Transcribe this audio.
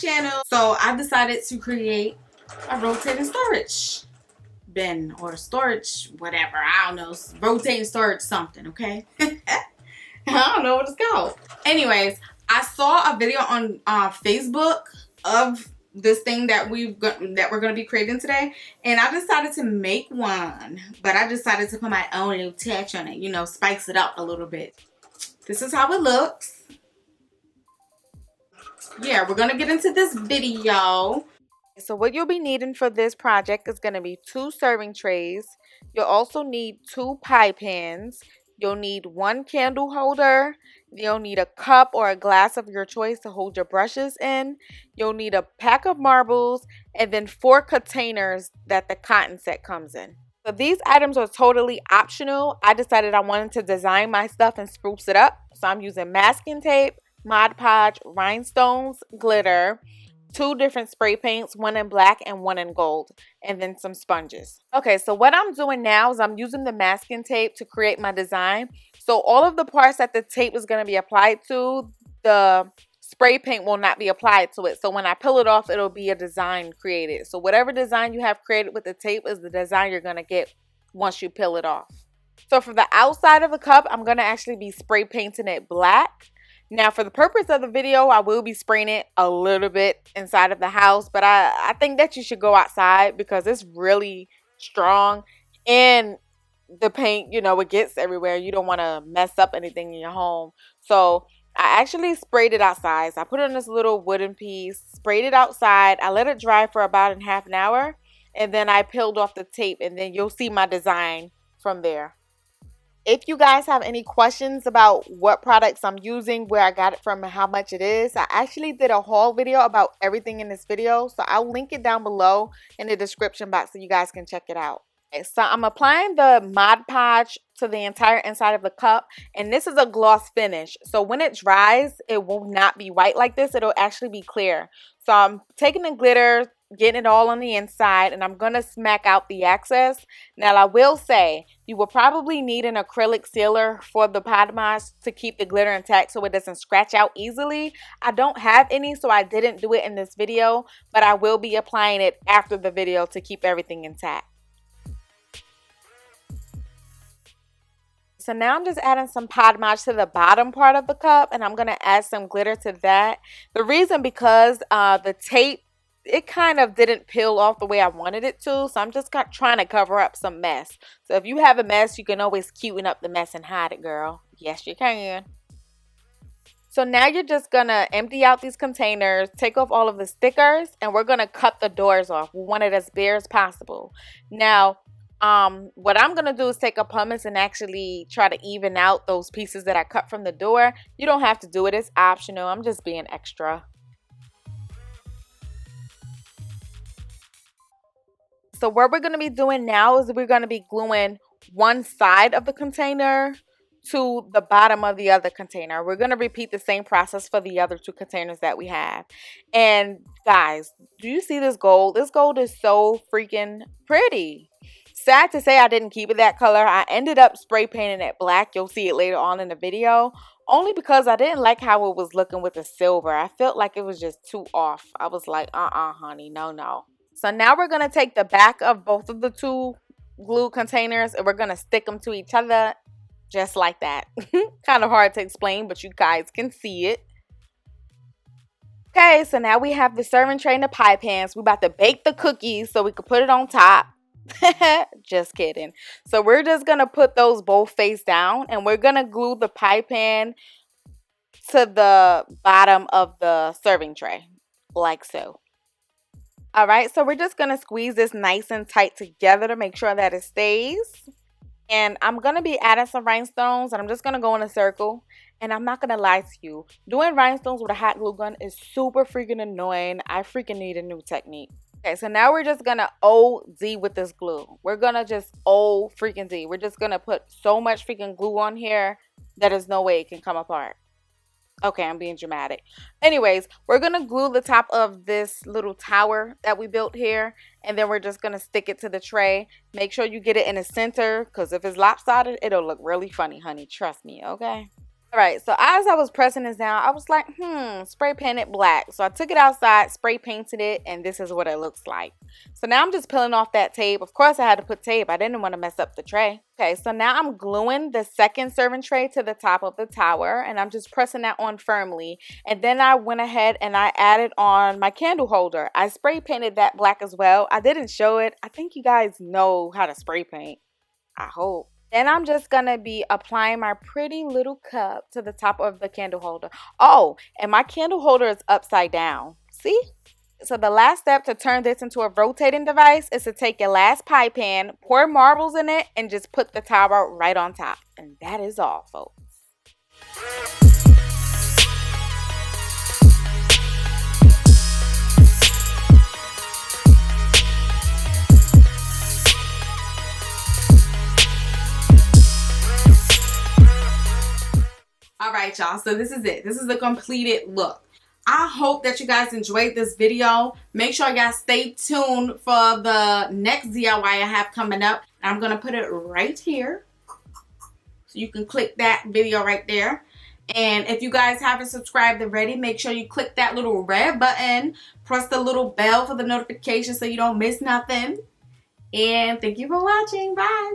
channel. So I decided to create a rotating storage bin or storage whatever. I don't know. Rotating storage something, okay? I don't know what it's called. Anyways, I saw a video on Facebook of this thing that we're gonna be creating today, and I decided to make one, but I decided to put my own little touch on it, you know, spice it up a little bit. This is how it looks. Yeah, we're gonna get into this video. So what you'll be needing for this project is gonna be 2 serving trays. You'll also need 2 pie pans. You'll need 1 candle holder. You'll need a cup or a glass of your choice to hold your brushes in. You'll need a pack of marbles and then 4 containers that the cotton set comes in. So these items are totally optional. I decided I wanted to design my stuff and spruce it up. So I'm using masking tape, Mod Podge, rhinestones, glitter, 2 different spray paints, 1 in black and 1 in gold, and then some sponges. Okay, so what I'm doing now is I'm using the masking tape to create my design. So all of the parts that the tape is going to be applied to, the spray paint will not be applied to it. So when I peel it off, it'll be a design created. So whatever design you have created with the tape is the design you're going to get once you peel it off. So for the outside of the cup, I'm going to actually be spray painting it black. Now, for the purpose of the video, I will be spraying it a little bit inside of the house, but I think that you should go outside because it's really strong and the paint, you know, it gets everywhere. You don't want to mess up anything in your home. So I actually sprayed it outside. So I put it on this little wooden piece, sprayed it outside. I let it dry for about half an hour, and then I peeled off the tape, and then you'll see my design from there. If you guys have any questions about what products I'm using, where I got it from, and how much it is, I actually did a haul video about everything in this video. So I'll link it down below in the description box so you guys can check it out. Okay, so I'm applying the Mod Podge to the entire inside of the cup. And this is a gloss finish. So when it dries, it will not be white like this. It'll actually be clear. So I'm taking the glitter, getting it all on the inside, and I'm going to smack out the excess. Now, I will say you will probably need an acrylic sealer for the Podge to keep the glitter intact so it doesn't scratch out easily. I don't have any, so I didn't do it in this video, but I will be applying it after the video to keep everything intact. So now I'm just adding some Podge to the bottom part of the cup, and I'm going to add some glitter to that. The reason because the tape, it kind of didn't peel off the way I wanted it to, so I'm just trying to cover up some mess. So if you have a mess, you can always cuten up the mess and hide it, girl. Yes, you can. So now you're just going to empty out these containers, take off all of the stickers, and we're going to cut the doors off. We want it as bare as possible. Now, what I'm going to do is take a pumice and actually try to even out those pieces that I cut from the door. You don't have to do it. It's optional. I'm just being extra. So what we're going to be doing now is we're going to be gluing one side of the container to the bottom of the other container. We're going to repeat the same process for the other 2 containers that we have. And guys, do you see this gold? This gold is so freaking pretty. Sad to say I didn't keep it that color. I ended up spray painting it black. You'll see it later on in the video. Only because I didn't like how it was looking with the silver. I felt like it was just too off. I was like, honey, no. So now we're going to take the back of both of the 2 glue containers and we're going to stick them to each other just like that. Kind of hard to explain, but you guys can see it. Okay, so now we have the serving tray and the pie pans. We're about to bake the cookies so we can put it on top. Just kidding. So we're just going to put those both face down and we're going to glue the pie pan to the bottom of the serving tray like so. All right, so we're just going to squeeze this nice and tight together to make sure that it stays. And I'm going to be adding some rhinestones, and I'm just going to go in a circle. And I'm not going to lie to you, doing rhinestones with a hot glue gun is super freaking annoying. I freaking need a new technique. Okay, so now we're just going to OD with this glue. We're going to just freaking D. We're just going to put so much freaking glue on here that there's no way it can come apart. Okay, I'm being dramatic. Anyways, we're going to glue the top of this little tower that we built here. And then we're just going to stick it to the tray. Make sure you get it in the center. Because if it's lopsided, it'll look really funny, honey. Trust me, okay? All right, so as I was pressing this down, I was like, spray paint it black. So I took it outside, spray painted it, and this is what it looks like. So now I'm just peeling off that tape. Of course, I had to put tape. I didn't want to mess up the tray. Okay, so now I'm gluing the second serving tray to the top of the tower, and I'm just pressing that on firmly. And then I went ahead and I added on my candle holder. I spray painted that black as well. I didn't show it. I think you guys know how to spray paint. I hope. Then I'm just going to be applying my pretty little cup to the top of the candle holder. Oh, and my candle holder is upside down. See? So the last step to turn this into a rotating device is to take your last pie pan, pour marbles in it, and just put the tower right on top. And that is all, folks. All right, y'all. So this is it. This is the completed look. I hope that you guys enjoyed this video. Make sure y'all stay tuned for the next DIY I have coming up. I'm going to put it right here. So you can click that video right there. And if you guys haven't subscribed already, make sure you click that little red button. Press the little bell for the notification so you don't miss nothing. And thank you for watching. Bye.